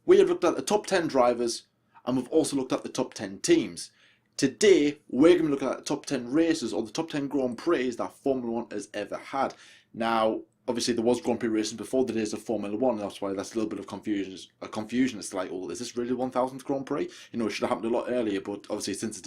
We have looked at the top 10 drivers and we've also looked at the top 10 teams. Today, we're going to be looking at the top 10 races or the top 10 Grand Prix that Formula 1 has ever had. Now, obviously, there was Grand Prix racing before the days of Formula 1, and that's why that's a little bit of confusion. It's like, oh, is this really 1000th Grand Prix? You know, it should have happened a lot earlier, but obviously, since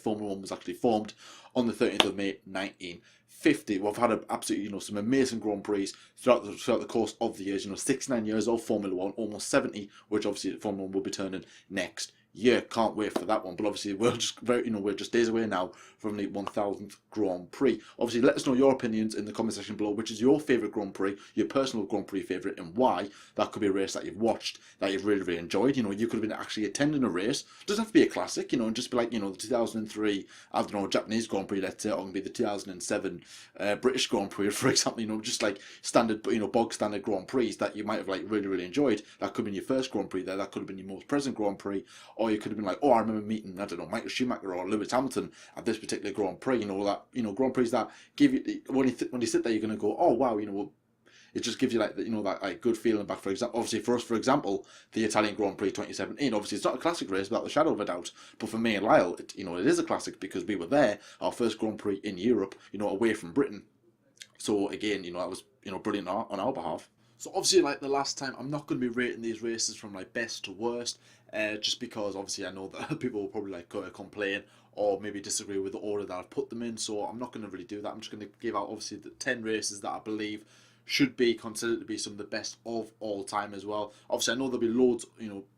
Formula 1 was actually formed on the 30th of May 1950, we've had absolutely, some amazing Grand Prix throughout the course of the years. 69 years of Formula 1, almost 70, which obviously Formula 1 will be turning next year. Can't wait for that one. But obviously, we're just days away now from the 1000th Grand Prix. Obviously, let us know your opinions in the comment section below. Which is your favourite Grand Prix, your personal Grand Prix favourite, and why? That could be a race that you've watched that you've really, really enjoyed. You could have been actually attending a race. It doesn't have to be a classic. And just be like, the 2003, I don't know, Japanese Grand Prix, let's say, or be the 2007 British Grand Prix, for example. Just like standard, bog standard Grand Prix that you might have like really, really enjoyed. That could have been your first Grand Prix there. That could have been your most present Grand Prix. Or you could have been like, oh, I remember meeting, I don't know, Michael Schumacher or Lewis Hamilton at this particular Grand Prix. Grand Prix that give you, when you sit there, you're going to go, oh, wow, it just gives you like, that like good feeling back. For example, obviously for example, the Italian Grand Prix 2017, obviously it's not a classic race without the shadow of a doubt. But for me and Lyle, it is a classic because we were there, our first Grand Prix in Europe, away from Britain. So again, that was, brilliant on our behalf. So obviously, like the last time, I'm not going to be rating these races from like best to worst, just because obviously I know that people will probably like complain or maybe disagree with the order that I've put them in. So I'm not going to really do that. I'm just going to give out obviously the 10 races that I believe should be considered to be some of the best of all time as well. Obviously, I know there'll be loads,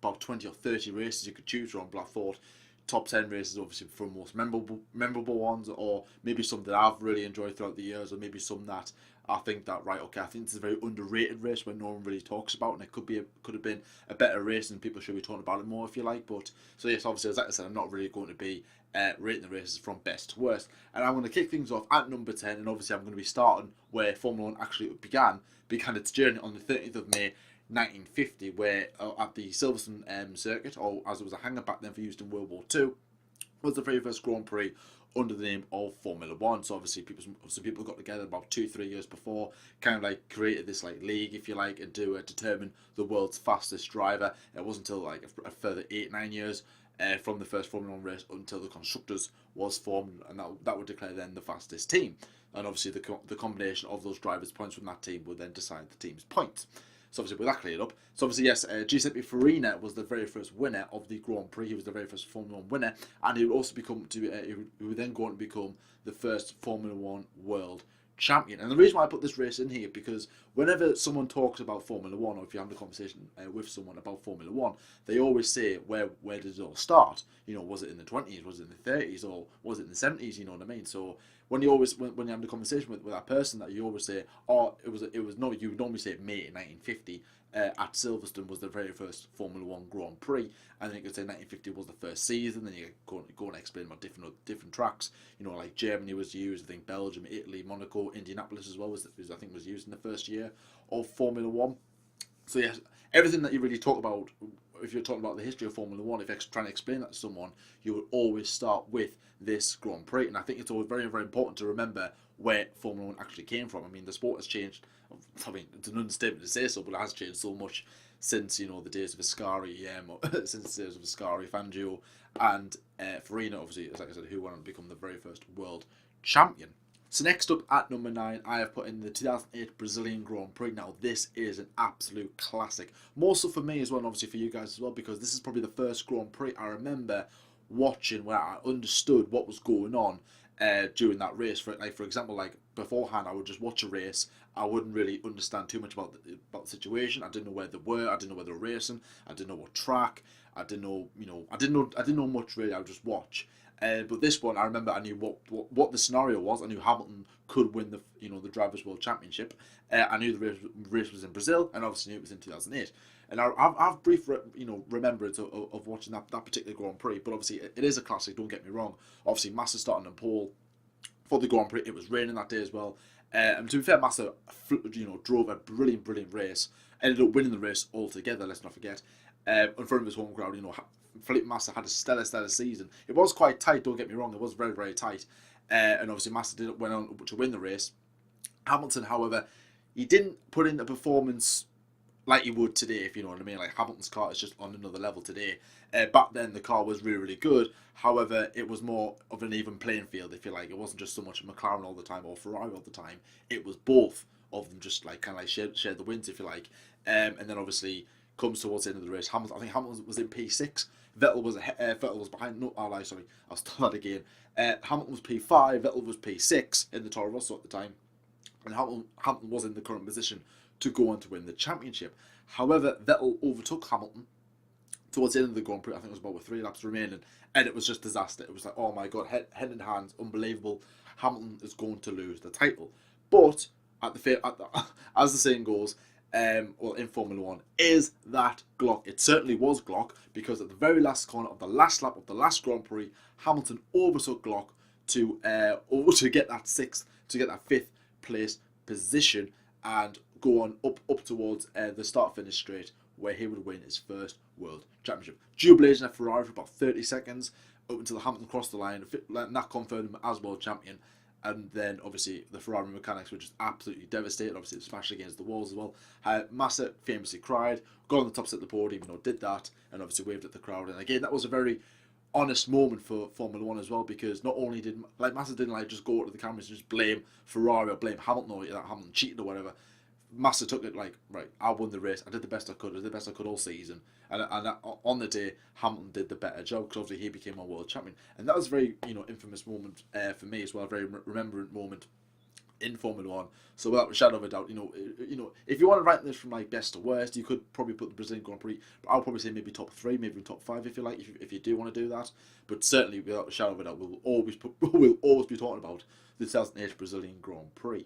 about 20 or 30 races you could choose from, but I thought top 10 races obviously for most memorable ones, or maybe some that I've really enjoyed throughout the years, or maybe some that I think that, right, okay, I think this is a very underrated race where no one really talks about, and it could have been a better race and people should be talking about it more, if you like. But so yes, obviously, as I said, I'm not really going to be rating the races from best to worst, and I'm going to kick things off at number 10, and obviously I'm going to be starting where Formula 1 actually began its journey on the 30th of May 1950, where at the Silverstone circuit, or as it was a hangar back then for used in World War II, was the very first Grand Prix under the name of Formula 1. So obviously some people got together about 2-3 years before, kind of like created this like league, if you like, and to determine the world's fastest driver. It wasn't until like a further 8-9 years from the first Formula 1 race until the Constructors was formed, and that would declare then the fastest team. And obviously the combination of those drivers' points from that team would then decide the team's points. So obviously with that cleared up, so obviously yes, Giuseppe Farina was the very first winner of the Grand Prix. He was the very first Formula 1 winner, and he would also he would then go on to become the first Formula 1 world champion. And the reason why I put this race in here, because whenever someone talks about Formula 1, or if you're having a conversation with someone about Formula 1, they always say, where did it all start? Was it in the 20s, was it in the 30s, or was it in the 70s? You know what I mean? So when you're having a conversation with that person, that you always say, oh, you would normally say May 1950 at Silverstone was the very first Formula 1 Grand Prix, and then you could say 1950 was the first season. Then you go and explain about different tracks. Like Germany was used, I think Belgium, Italy, Monaco, Indianapolis as well was used in the first year of Formula 1. So yes, everything that you really talk about, if you're talking about the history of Formula 1, if you're trying to explain that to someone, you would always start with this Grand Prix. And I think it's always very, very important to remember where Formula 1 actually came from. I mean, the sport has changed. I mean, it's an understatement to say so, but it has changed so much since, the days of Ascari, since the days of Ascari, Fangio, and Farina, obviously, as I said, who went on to become the very first world champion. So next up at number 9, I have put in the 2008 Brazilian Grand Prix. Now this is an absolute classic, more so for me as well, and obviously for you guys as well, because this is probably the first Grand Prix I remember watching where I understood what was going on during that race. For example, like beforehand, I would just watch a race. I wouldn't really understand too much about the situation. I didn't know where they were. I didn't know where they were racing. I didn't know what track. I didn't know, I didn't know much really. I would just watch. But this one, I remember I knew what the scenario was. I knew Hamilton could win the Drivers' World Championship. I knew the race was in Brazil, and obviously knew it was in 2008. And I've brief remembrance of watching that particular Grand Prix. But obviously it is a classic. Don't get me wrong. Obviously Massa starting on pole for the Grand Prix. It was raining that day as well. And to be fair, Massa drove a brilliant race. Ended up winning the race altogether. Let's not forget. In front of his home crowd, Felipe Massa had a stellar season. It was quite tight, don't get me wrong, it was very, very tight. And obviously Massa went on to win the race. Hamilton, however, he didn't put in a performance like you would today, if you know what I mean. Like Hamilton's car is just on another level today. Back then the car was really, really good. However, it was more of an even playing field, if you like. It wasn't just so much McLaren all the time or Ferrari all the time. It was both of them just like kind of like shared the wins, if you like. And then obviously comes towards the end of the race. Hamilton, I think Hamilton was in P6. Vettel was behind. No, oh, like, sorry, I'll start that again. Hamilton was P5. Vettel was P6 in the Toro Rosso at the time, and Hamilton was in the current position to go on to win the championship. However, Vettel overtook Hamilton towards the end of the Grand Prix. I think it was about with 3 laps remaining, and it was just disaster. It was like, oh my god, head in hands, unbelievable. Hamilton is going to lose the title. But as the saying goes, well, in Formula One, is that Glock? It certainly was Glock, because at the very last corner of the last lap of the last Grand Prix, Hamilton overtook Glock to get that fifth place position and go on up towards the start-finish straight, where he would win his first World Championship. Jubilation at Ferrari for about 30 seconds up until Hamilton crossed the line, and that confirmed him as World Champion. And then obviously the Ferrari mechanics were just absolutely devastated. Obviously it smashed against the walls as well. Massa famously cried, got on the top set of the podium, did that, and obviously waved at the crowd. And again, that was a very honest moment for Formula One as well, because not only did Massa didn't just go to the cameras and just blame Ferrari or blame Hamilton or that Hamilton cheated or whatever. Massa took it like, right, I won the race, I did the best I could, all season, and on the day Hamilton did the better job, because obviously he became a world champion, and that was a very infamous moment for me as well, a very remembrant moment in Formula One. So without a shadow of a doubt, if you want to rank this from like best to worst, you could probably put the Brazilian Grand Prix, but I'll probably say maybe top 3, maybe top 5 if you like, if you do want to do that. But certainly without a shadow of a doubt, we'll always be talking about the 2008 Brazilian Grand Prix.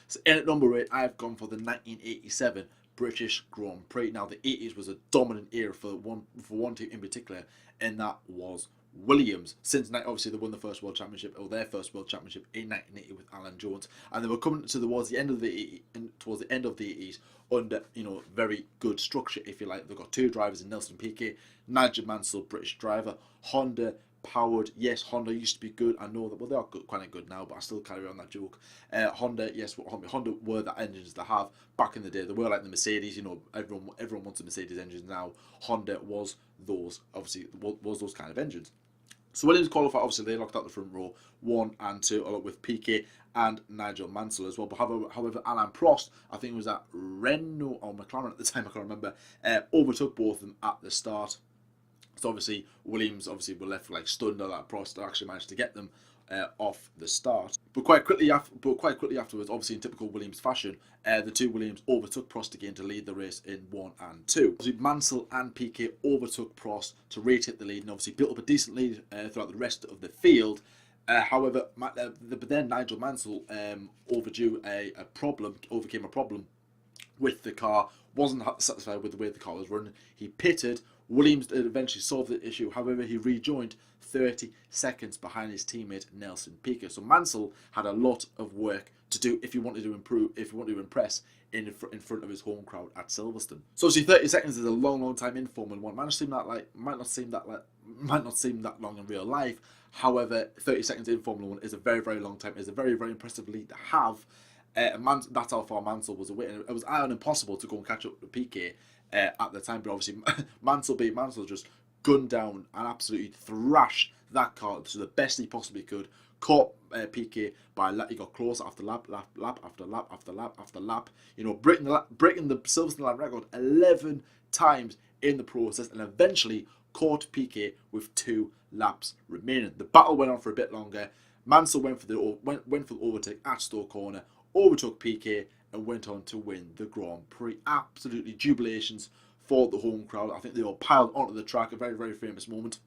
So in at number 8, I've gone for the 1987 British Grand Prix. Now the 80s was a dominant era for one team in particular, and that was Williams. Since obviously they won the first World Championship, or their first World Championship in 1980 with Alan Jones, and they were coming towards the end of the 80s under very good structure, if you like. They've got 2 drivers in Nelson Piquet, Nigel Mansell, British driver, Honda powered. Yes, Honda used to be good. I know that. Well, they are quite good now, but I still carry on that joke. Honda, yes, Honda were the engines to have back in the day. They were like the Mercedes. Everyone wants a Mercedes engines now. Honda was those kind of engines. So Williams qualified. Obviously, they locked out the front row 1 and 2, along with Piquet and Nigel Mansell as well. But however, Alain Prost, I think it was at Renault or McLaren at the time, I can't remember, overtook both of them at the start. So obviously Williams were left stunned that Prost actually managed to get them off the start. But quite quickly afterwards, obviously in typical Williams fashion, the 2 Williams overtook Prost again to lead the race in 1 and 2. Obviously Mansell and Piquet overtook Prost to retake the lead, and obviously built up a decent lead throughout the rest of the field. However, but then Nigel Mansell overcame a problem with the car, wasn't satisfied with the way the car was running. He pitted. Williams eventually solved the issue. However, he rejoined 30 seconds behind his teammate Nelson Piquet. So Mansell had a lot of work to do if he wanted to impress in front of his home crowd at Silverstone. So obviously 30 seconds is a long time in Formula One. Might not seem that long in real life. However, 30 seconds in Formula One is a very, very long time. It's a very, very impressive lead to have. That's how far Mansell was away. It was impossible to go and catch up with Piquet at the time, but obviously Mansell just gunned down and absolutely thrashed that car to the best he possibly could. Caught Piquet by lap. He got close after lap after lap. Breaking the Silverstone lap record 11 times in the process, and eventually caught Piquet with 2 laps remaining. The battle went on for a bit longer. Mansell went for the overtake at Stowe Corner, overtook Piquet, and went on to win the Grand Prix. Absolutely jubilations for the home crowd. I think they all piled onto the track. A very, very famous moment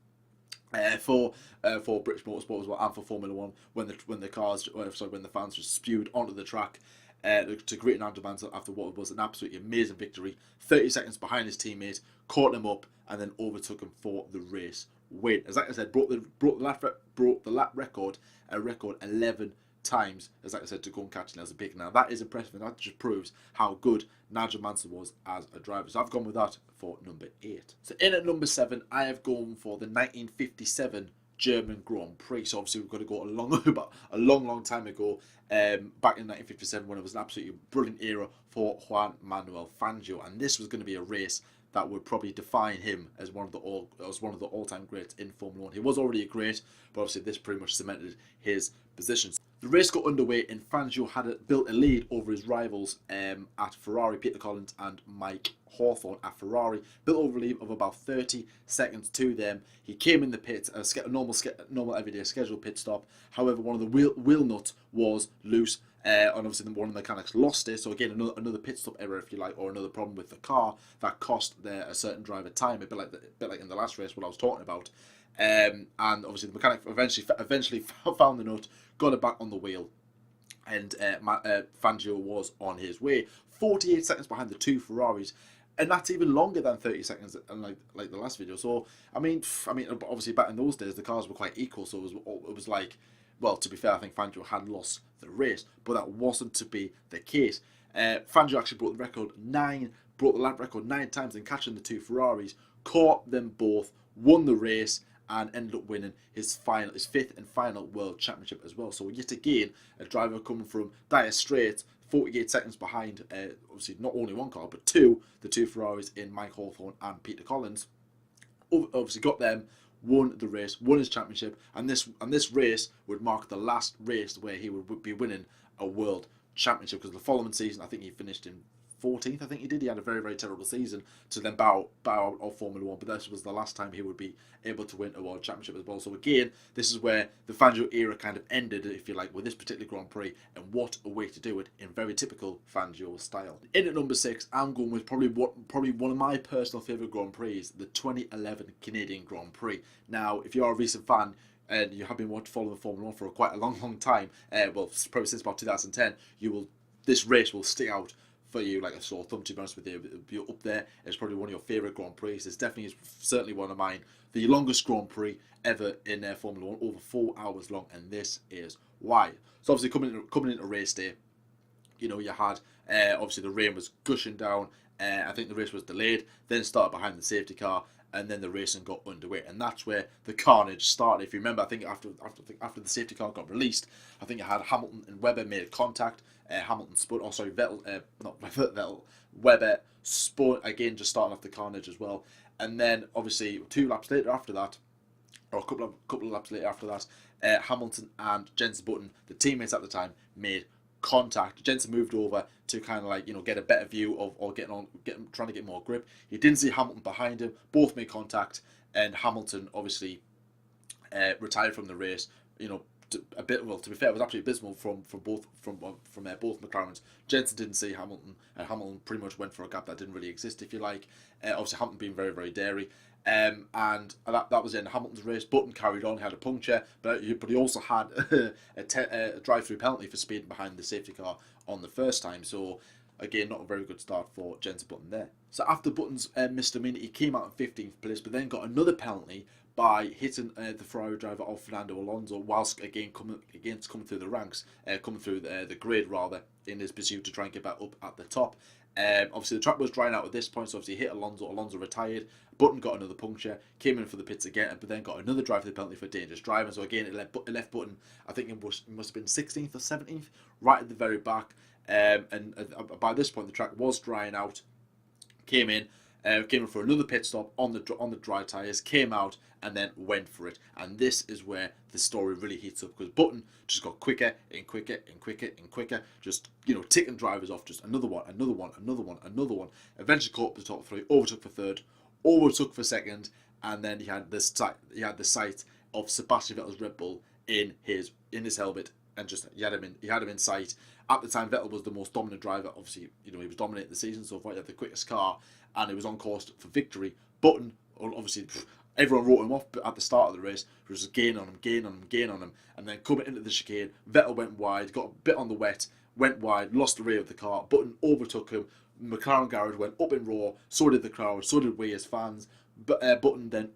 for British Motorsport as well, and for Formula One, when the fans just spewed onto the track to greet Nigel Mansell after what was an absolutely amazing victory. 30 seconds behind his teammate, caught him up, and then overtook him for the race win. As like I said, broke the lap record 11 times, as like I said, to go and catch Nelson Piquet. Now that is impressive, and that just proves how good Nigel Mansell was as a driver. So I've gone with that for number 8. So in at number 7, I have gone for the 1957 German Grand Prix. So obviously we've got to go a long time ago, back in 1957, when it was an absolutely brilliant era for Juan Manuel Fangio, and this was going to be a race that would probably define him as one of the all-time greats in Formula One. He was already a great, but obviously this pretty much cemented his position. The race got underway, and Fangio had built a lead over his rivals at Ferrari, Peter Collins and Mike Hawthorn at Ferrari. Built over a lead of about 30 seconds to them. He came in the pit, a normal everyday scheduled pit stop. However, one of the wheel nuts was loose. And obviously one of the mechanics lost it, so again another pit stop error, if you like, or another problem with the car that cost a certain driver time, a bit like in the last race what I was talking about. And obviously the mechanic eventually found the nut, got it back on the wheel, and Fangio was on his way. 48 seconds behind the two Ferraris, and that's even longer than 30 seconds, like the last video. So I mean, obviously back in those days the cars were quite equal, so it was like, well, to be fair, I think Fangio had lost the race, but that wasn't to be the case. Fangio actually broke the lap record 9 times in catching the two Ferraris, caught them both, won the race, and ended up winning his 5th and final world championship as well. So yet again, a driver coming from dire straits, 48 seconds behind, obviously not only one car, but the two Ferraris in Mike Hawthorn and Peter Collins. Obviously got them, won the race, won his championship, and this race would mark the last race where he would be winning a world championship, because the following season I think he finished in 14th. I think he did. He had a very terrible season to then bow out of Formula One, but this was the last time he would be able to win a world championship as well. So again, this is where the Fangio era kind of ended, if you like, with this particular Grand Prix, and what a way to do it in very typical Fangio style. In at number 6, I'm going with probably one of my personal favourite Grand Prix, the 2011 Canadian Grand Prix. Now, if you're a recent fan and you have been following Formula One for quite a long time, well, probably since about 2010, this race will stick out for you like a sore thumb, to be honest with you. It'll be up there. It's probably one of your favourite Grand Prix. It's certainly one of mine. The longest Grand Prix ever in Formula One, over 4 hours long, and this is why. So obviously coming into race day, you had obviously the rain was gushing down. I think the race was delayed, then started behind the safety car, and then the racing got underway, and that's where the carnage started. If you remember, I think after the safety car got released, I think it had Hamilton and Webber made contact. Webber spun again, just starting off the carnage as well. And then obviously 2 laps later after that, or a couple of laps later after that, Hamilton and Jenson Button, the teammates at the time, made contact. Jenson moved over to kind of like, get a better view of, or trying to get more grip. He didn't see Hamilton behind him. Both made contact, and Hamilton obviously retired from the race. To be fair, it was absolutely abysmal from both McLarens. Jenson didn't see Hamilton, and Hamilton pretty much went for a gap that didn't really exist, if you like. Obviously, Hamilton being very daring. And that was in Hamilton's race. Button carried on, he had a puncture, but he also had a drive-through penalty for speeding behind the safety car on the first time. So again, not a very good start for Jenson Button there. So after Button's misdemeanor, he came out in 15th place, but then got another penalty by hitting the Ferrari driver of Fernando Alonso, whilst again coming through the ranks, coming through the grid rather, in his pursuit to try and get back up at the top. Obviously the track was drying out at this point, so obviously he hit Alonso. Alonso retired. Button got another puncture, came in for the pits again, but then got another drive for the penalty for dangerous driving. So again, it left Button, I think it must have been 16th or 17th, right at the very back. And by this point the track was drying out. Came in for another pit stop on the dry tyres, came out, and then went for it. And this is where the story really heats up, because Button just got quicker and quicker, just ticking drivers off, just another one. Eventually caught up the top 3, overtook for third, overtook for second, and then he had the sight of Sebastian Vettel's Red Bull in his helmet, and just he had him in sight. At the time, Vettel was the most dominant driver. Obviously, he was dominating the season so far. He had the quickest car, and he was on course for victory. Button, obviously, everyone wrote him off at the start of the race. He was gain on him, and then coming into the chicane, Vettel went wide, got a bit on the wet, went wide, lost the rear of the car. Button overtook him. McLaren garage went up in roar. So did the crowd. So did we as fans. But Button then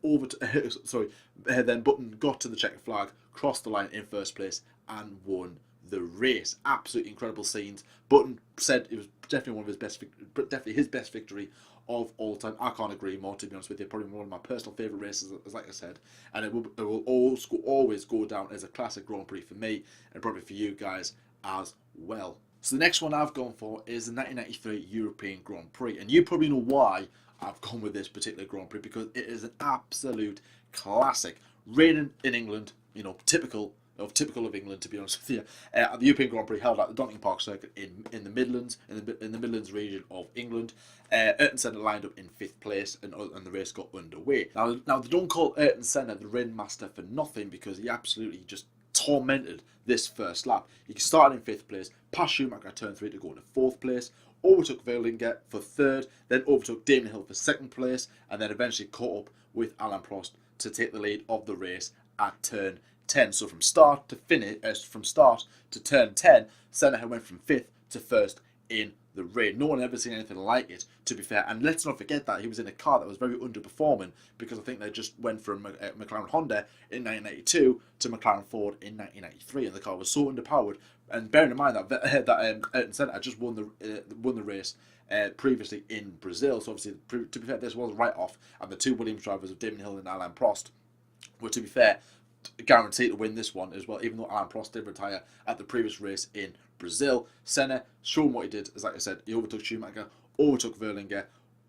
Button got to the checkered flag, crossed the line in first place, and won the race. Absolutely incredible scenes. Button said it was definitely his best victory of all time. I can't agree more, to be honest with you. Probably one of my personal favourite races, as like I said, and it will always go down as a classic Grand Prix for me, and probably for you guys as well. So the next one I've gone for is the 1993 European Grand Prix, and you probably know why I've gone with this particular Grand Prix, because it is an absolute classic. Raining in England, you know, typical of England, to be honest with you. The European Grand Prix held at the Donington Park Circuit in the Midlands, in the Midlands region of England. Ayrton Senna lined up in 5th place, and the race got underway. Now they don't call Ayrton Senna the Rain Master for nothing, because he absolutely just tormented this first lap. He started in 5th place, passed Schumacher at turn 3 to go to 4th place, overtook Verlinger for 3rd, then overtook Damon Hill for 2nd place, and then eventually caught up with Alain Prost to take the lead of the race at turn 10. So from start to finish, from start to turn 10, Senna went from 5th to 1st in the rain. No one had ever seen anything like it, to be fair. And let's not forget that he was in a car that was very underperforming, because I think they just went from McLaren Honda in 1992 to McLaren Ford in 1993, and the car was so underpowered. And bearing in mind that Ayrton Senna had just won the race previously in Brazil, so obviously, to be fair, this was right off, and the two Williams drivers of Damon Hill and Alain Prost were, to be fair, guaranteed to win this one as well, even though Alain Prost did retire at the previous race in Brazil. Senna, showing what he did, as like I said, he overtook Schumacher, overtook Verlinger,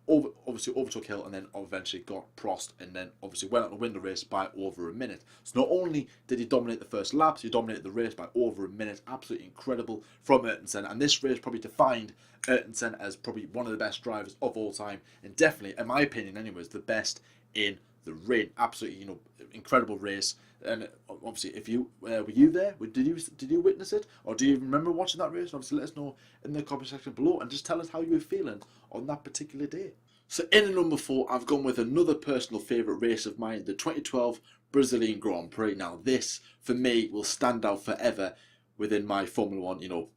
obviously overtook Hill, and then eventually got Prost, and then obviously went on to win the race by over a minute. So not only did he dominate the first laps, he dominated the race by over a minute. Absolutely incredible from Ayrton Senna, and this race probably defined Ayrton Senna as probably one of the best drivers of all time, and definitely, in my opinion anyways, the best in the rain. Absolutely, you know, incredible race. And obviously, if you were you there? Did you witness it, or do you remember watching that race? Obviously, let us know in the comment section below, and just tell us how you were feeling on that particular day. So in at number 4, I've gone with another personal favourite race of mine, the 2012 Brazilian Grand Prix. Now this, for me, will stand out forever within my Formula 1, you know,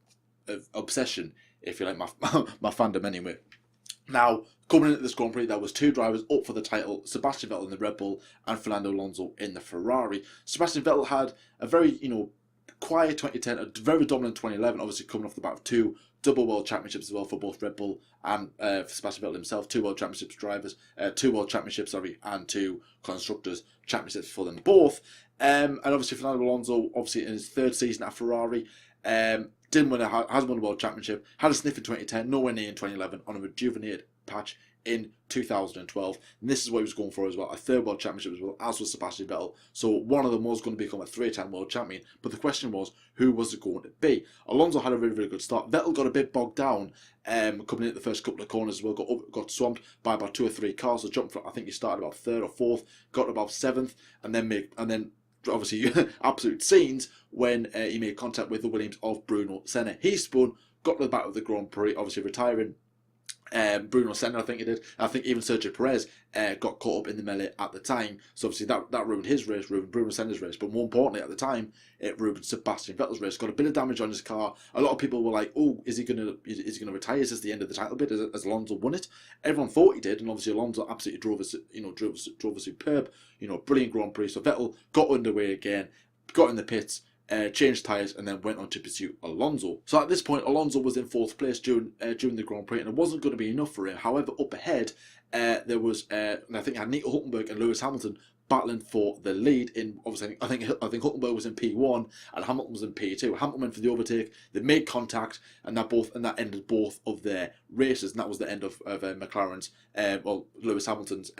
obsession, if you like, my fandom anyway. Now, coming into this Grand Prix, there was 2 drivers up for the title, Sebastian Vettel in the Red Bull and Fernando Alonso in the Ferrari. Sebastian Vettel had a very, you know, quiet 2010, a very dominant 2011, obviously coming off the back of 2 double world championships as well for both Red Bull and for Sebastian Vettel himself, 2 world championships drivers, 2 world championships, and 2 constructors championships for them both. And obviously Fernando Alonso, obviously in his 3rd season at Ferrari, hasn't won a world championship, had a sniff in 2010, nowhere near in 2011, on a rejuvenated patch in 2012, and this is what he was going for as well, a 3rd world championship as well, as was Sebastian Vettel. So one of them was going to become a 3-time world champion, but the question was, who was it going to be? Alonso had a really, really good start. Vettel got a bit bogged down coming in the first couple of corners as well, got swamped by about 2 or 3 cars, so jumped from, I think he started about 3rd or 4th, got about 7th, and then obviously absolute scenes when he made contact with the Williams of Bruno Senna. He spun, got to the back of the Grand Prix, obviously retiring Bruno Senna, I think he did. I think even Sergio Perez got caught up in the melee at the time. So obviously that ruined his race, ruined Bruno Senna's race. But more importantly, at the time, it ruined Sebastian Vettel's race. Got a bit of damage on his car. A lot of people were like, "Oh, is he gonna retire? Is this the end of the title bid? Has Alonso won it?" Everyone thought he did, and obviously Alonso absolutely drove a superb, brilliant Grand Prix. So Vettel got underway again, got in the pits, changed tyres, and then went on to pursue Alonso. So at this point, Alonso was in 4th place during the Grand Prix, and it wasn't going to be enough for him. However, up ahead, there was, I think, had Nico Hülkenberg and Lewis Hamilton battling for the lead. In obviously, I think Hülkenberg was in P1 and Hamilton was in P2. Hamilton went for the overtake. They made contact, and that ended both of their races. And that was the end of McLaren's, Lewis Hamilton's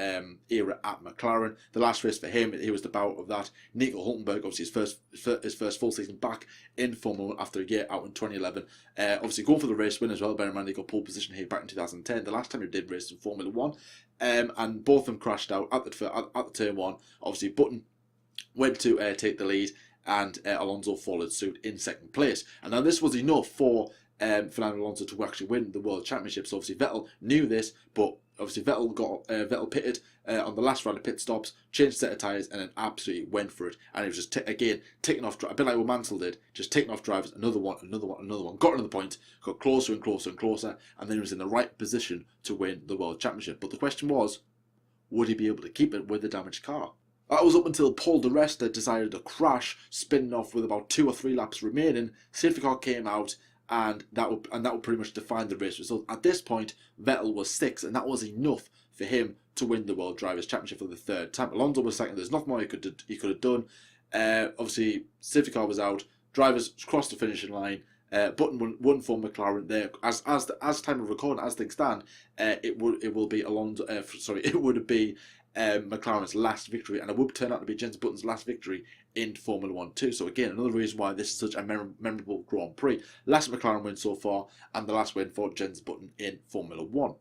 era at McLaren. The last race for him, he was the bout of that. Nico Hülkenberg, obviously his first full season back in Formula 1 after a year out in 2011. Obviously going for the race win as well. Bear in mind, he got pole position here back in 2010, the last time he did race in Formula 1. And both of them crashed out at the turn 1. Obviously, Button went to take the lead, and Alonso followed suit in 2nd place. And now this was enough for Fernando Alonso to actually win the World Championship. So obviously Vettel knew this, but obviously Vettel pitted on the last round of pit stops, changed a set of tyres, and then absolutely went for it. And it was just taking off, a bit like what Mansell did, just taking off drivers, another one, got another point, got closer and closer and closer, and then he was in the right position to win the World Championship. But the question was, would he be able to keep it with the damaged car? That was up until Paul di Resta decided to crash, spinning off with about 2 or 3 laps remaining. Safety car came out, and that would pretty much define the race result. At this point, Vettel was 6th, and that was enough for him to win the World Drivers' Championship for the 3rd time. Alonso was 2nd. There's nothing more he could have done. Obviously, safety car was out. Drivers crossed the finishing line. Button won for McLaren there. As time of recording, as things stand, it will be Alonso. It would be McLaren's last victory, and it would turn out to be Jenson Button's last victory in Formula 1 too. So again, another reason why this is such a memorable Grand Prix. Last McLaren win so far, and the last win for Jenson Button in Formula 1.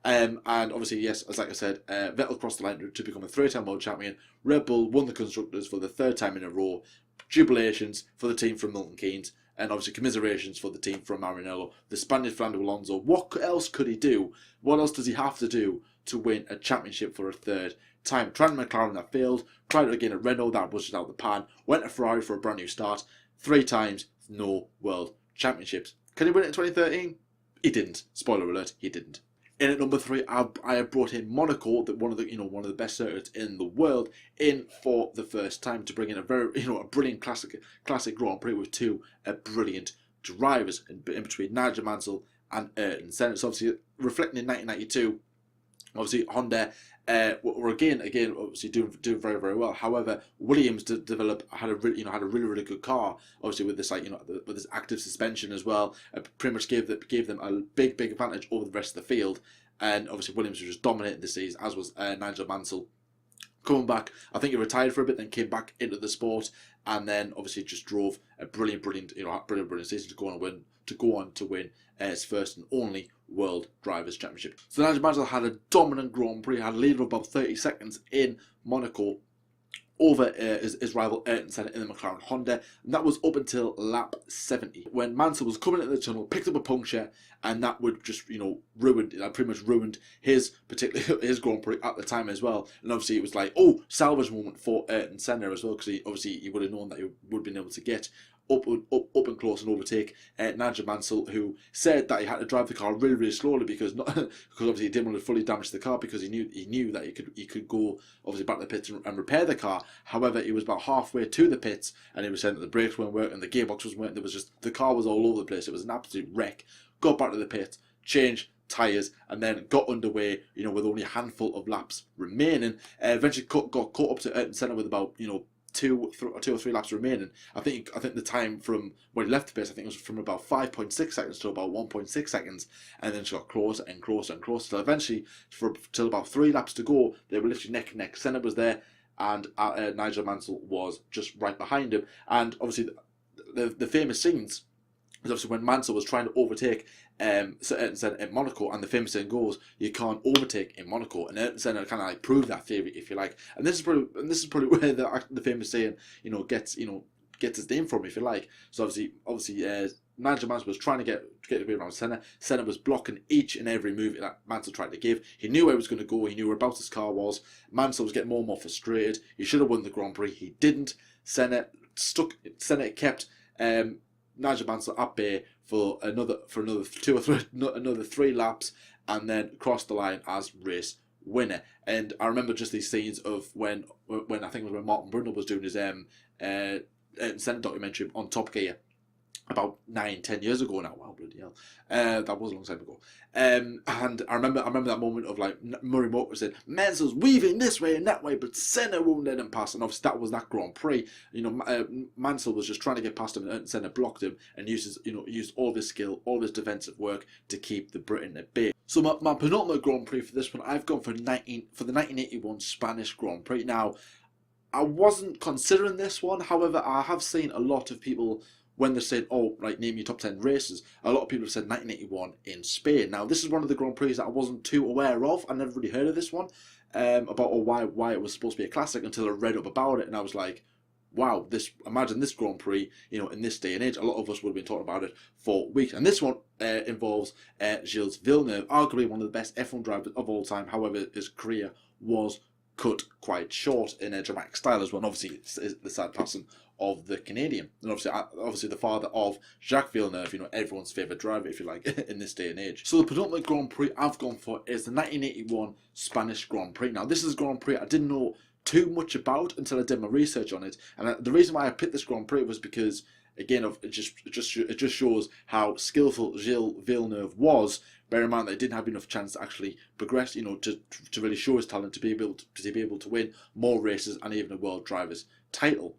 And obviously, yes, as like I said, Vettel crossed the line to become a 3-time world champion. Red Bull won the Constructors for the 3rd time in a row. Jubilations for the team from Milton Keynes, and obviously commiserations for the team from Maranello. The Spaniard Fernando Alonso, what else could he do? What else does he have to do to win a championship for a 3rd time? Tried McLaren, that failed. Tried it again at Renault, that was just out the pan. Went to Ferrari for a brand new start. 3 times, no world championships. Can he win it in 2013? He didn't. Spoiler alert, he didn't. In at number 3, I have brought in Monaco, one of the best circuits in the world, in for the first time to bring in a brilliant classic Grand Prix with 2 brilliant drivers in between Nigel Mansell and Ayrton Senna. So obviously reflecting in 1992, obviously Honda were again obviously doing very, very well. However, Williams had a really good car, obviously with this with this active suspension as well. Pretty much gave them a big advantage over the rest of the field. And obviously Williams was just dominating the season, as was Nigel Mansell. Coming back, I think he retired for a bit, then came back into the sport, and then obviously just drove a brilliant season to go on to win his first and only World Drivers' Championship. So Nigel Mansell had a dominant Grand Prix, had a lead of about 30 seconds in Monaco over his rival Ayrton Senna in the McLaren Honda, and that was up until lap 70, when Mansell was coming into the tunnel, picked up a puncture, and that would just pretty much ruined his Grand Prix at the time as well. And obviously it was like, oh, salvage moment for Ayrton Senna as well, because he would have known that he would have been able to get up and close and overtake Nigel Mansell, who said that he had to drive the car really slowly because obviously he didn't want to fully damage the car, because he knew that he could go obviously back to the pits and repair the car. However, he was about halfway to the pits, and he was saying that the brakes weren't working, the gearbox wasn't working. The car was all over the place. It was an absolute wreck. Got back to the pits, changed tyres, and then got underway, with only a handful of laps remaining. Eventually got caught up to Ayrton Senna with about 2 or 3 laps remaining. I think the time from when he left the pits, I think it was from about 5.6 seconds to about 1.6 seconds, and then she got closer and closer and closer. So eventually, till about 3 laps to go, they were literally neck and neck. Senna was there, and Nigel Mansell was just right behind him. And obviously, the famous scenes is obviously when Mansell was trying to overtake Ayrton Senna in Monaco, and the famous saying goes, "You can't overtake in Monaco," and Ayrton Senna kind of like proved that theory, if you like. And this is probably where the famous saying gets its name from, if you like. So obviously Nigel Mansell was trying to get away around Senna. Senna was blocking each and every move that Mansell tried to give. He knew where he was going to go. He knew whereabouts his car was. Mansell was getting more and more frustrated. He should have won the Grand Prix. He didn't. Senna kept Nigel Mansell at bay for another 3 laps, and then crossed the line as race winner. And I remember just these scenes of when I think it was when Martin Brundle was doing his Senna documentary on Top Gear about 9-10 years ago now. Wow, bloody hell. That was a long time ago. And I remember that moment of like Murray Motor said, Mansell's weaving this way and that way, but Senna won't let him pass. And obviously that was that Grand Prix. Mansell was just trying to get past him, and Senna blocked him and used all of his skill, all of his defensive work to keep the Briton at bay. So my penultimate Grand Prix for this one, I've gone for the 1981 Spanish Grand Prix. Now, I wasn't considering this one. However, I have seen a lot of people, when they said, oh, like, name your top 10 races, a lot of people have said 1981 in Spain. Now, this is one of the Grand Prix that I wasn't too aware of. I never really heard of this one, why it was supposed to be a classic, until I read up about it, and I was like, wow, imagine this Grand Prix, in this day and age. A lot of us would have been talking about it for weeks. And this one involves Gilles Villeneuve, arguably one of the best F1 drivers of all time. However, his career was cut quite short in a dramatic style as well. And obviously, it's the sad passing of the Canadian, and obviously the father of Jacques Villeneuve, everyone's favourite driver, if you like, in this day and age. So the penultimate Grand Prix I've gone for is the 1981 Spanish Grand Prix. Now, this is a Grand Prix I didn't know too much about until I did my research on it, and the reason why I picked this Grand Prix was because again, it just shows how skillful Gilles Villeneuve was. Bear in mind that he didn't have enough chance to actually progress, to really show his talent, to be able to win more races and even a World Drivers' title.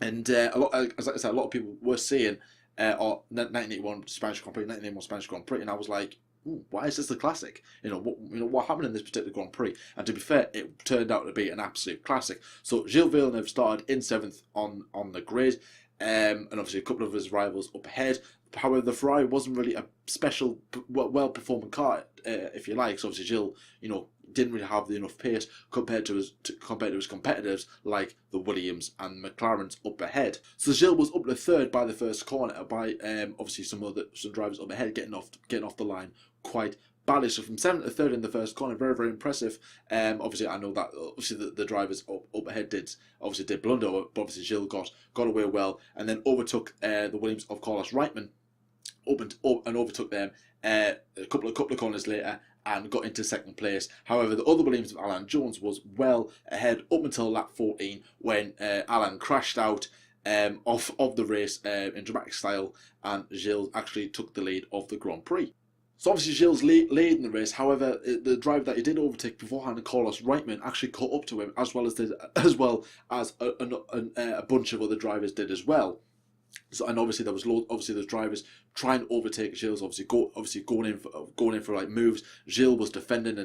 And as I said, a lot of people were saying, 1981 Spanish Grand Prix, 1981 Spanish Grand Prix, and I was like, ooh, why is this the classic? What happened in this particular Grand Prix? And to be fair, it turned out to be an absolute classic. So Gilles Villeneuve started in 7th on the grid, and obviously a couple of his rivals up ahead. However, the Ferrari wasn't really a special, well-performing car, if you like. So obviously Gilles, didn't really have enough pace compared to his competitors like the Williams and McLarens up ahead. So Gilles was up to 3rd by the first corner, by obviously some drivers up ahead getting off the line quite badly. So from 7th to 3rd in the first corner, very, very impressive. Obviously I know that the drivers up ahead did blunder, but obviously Gilles got away well, and then overtook the Williams of Carlos Reitman, and overtook them a couple of corners later, and got into 2nd place. However, the other Williams of Alan Jones was well ahead up until lap 14, when Alan crashed out of the race in dramatic style, and Gilles actually took the lead of the Grand Prix. So obviously Gilles led in the race. However, the driver that he did overtake beforehand, Carlos Reitman, actually caught up to him, as well as a bunch of other drivers did as well. So, and obviously there was those drivers trying to overtake Gilles, going in for like moves. Gilles was defending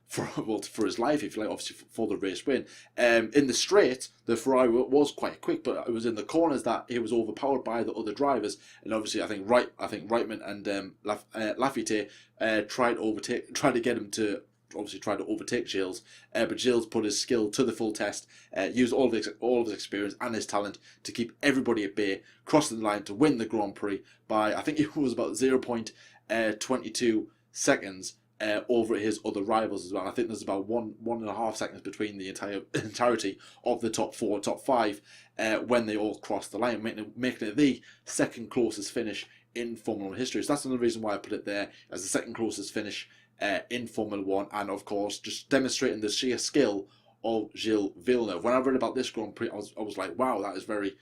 for his life, if you like, obviously for the race win. In the straight, the Ferrari was quite quick, but it was in the corners that he was overpowered by the other drivers. And obviously, I think Reitman and Laffite tried to get him to obviously try to overtake Gilles, but Gilles put his skill to the full test, used all of his experience and his talent to keep everybody at bay, crossing the line to win the Grand Prix by, I think it was about 0.22 seconds over his other rivals as well. I think there's about 1.5 seconds between the entirety of the top 5 when they all crossed the line, making it the second closest finish in Formula 1 history. So that's another reason why I put it there as the second closest finish in Formula 1, and of course just demonstrating the sheer skill of Gilles Villeneuve. When I read about this Grand Prix, I was like, wow, that is very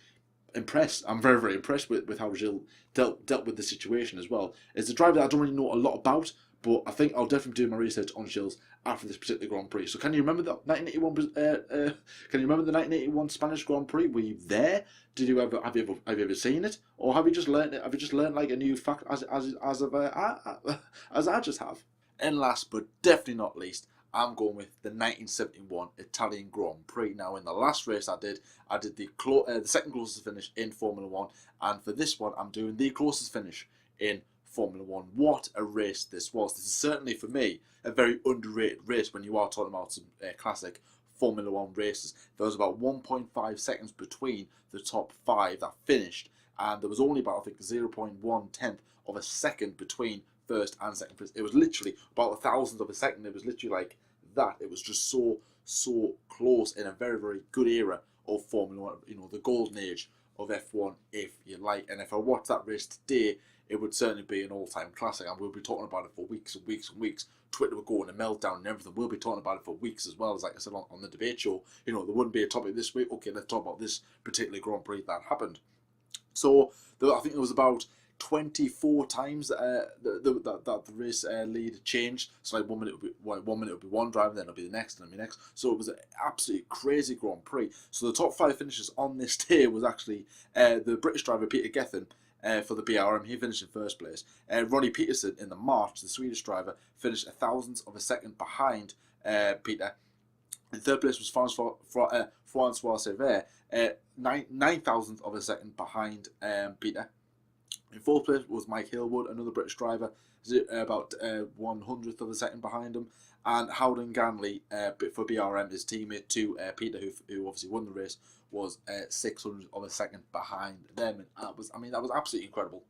impressed. I'm very, very impressed with how Gilles dealt with the situation as well. It's a driver that I don't really know a lot about, but I think I'll definitely do my research on Gilles after this particular Grand Prix. So can you remember the 1981? Can you remember the 1981 Spanish Grand Prix? Were you there? Did you ever have you ever seen it, or have you just learned it? Have you just learned like a new fact as I just have? And last but definitely not least, I'm going with the 1971 Italian Grand Prix. Now, in the last race I did the second closest finish in Formula 1, and for this one I'm doing the closest finish in Formula 1. What a race this was. This is certainly, for me, a very underrated race when you are talking about some classic Formula 1 races. There was about 1.5 seconds between the top 5 that finished, and there was only about, I think, 0.1 of a second between first and second place. It was literally about a thousandth of a second. It was literally like that. It was just so close, in a very, very good era of Formula 1, the golden age of F1, if you like. And if I watch that race today, it would certainly be an all-time classic, and we'll be talking about it for weeks and weeks and weeks. Twitter would go on a meltdown and everything. We'll be talking about it for weeks as well. As like I said on the debate show, there wouldn't be a topic this week. Okay, let's talk about this particular Grand Prix that happened. So I think there was about 24 times that the race lead changed. So like 1 minute would be one driver, then it'll be the next, and then the next. So it was an absolutely crazy Grand Prix. So the top 5 finishes on this day was actually the British driver Peter Gethin for the BRM. He finished in first place. Ronnie Peterson in the March, the Swedish driver, finished a thousandth of a second behind Peter. In third place was Francois Sever, 9,000th of a second behind Peter. In fourth place was Mike Hillwood, another British driver, about 100th of a second behind him. And Howden Ganley for BRM, his teammate to Peter, who obviously won the race, was 600th of a second behind them. And that was absolutely incredible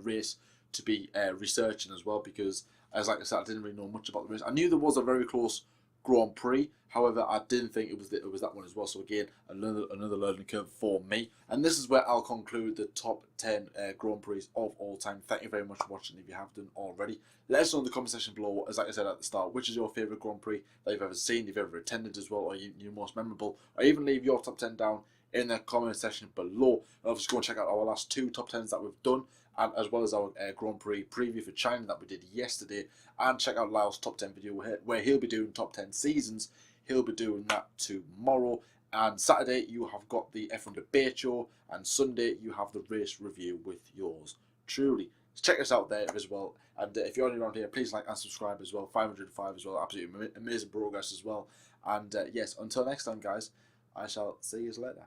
race to be researching as well, because, as like I said, I didn't really know much about the race. I knew there was a very close Grand Prix, however, I didn't think it was that one as well. So again, another learning curve for me. And this is where I'll conclude the top 10 Grand Prix of all time. Thank you very much for watching if you have done already. Let us know in the comment section below, as like I said at the start, which is your favourite Grand Prix that you've ever seen, you've ever attended as well, or your most memorable, or even leave your top 10 down in the comment section below. And obviously go and check out our last 2 top 10s that we've done, and as well as our Grand Prix preview for China that we did yesterday. And check out Lyle's top 10 video where he'll be doing top 10 seasons. He'll be doing that tomorrow. And Saturday you have got the F1 debate show, and Sunday you have the race review with yours truly. So check us out there as well. And if you're only around here, please like and subscribe as well. 505 as well. Absolutely amazing progress as well. And yes, until next time, guys, I shall see you later.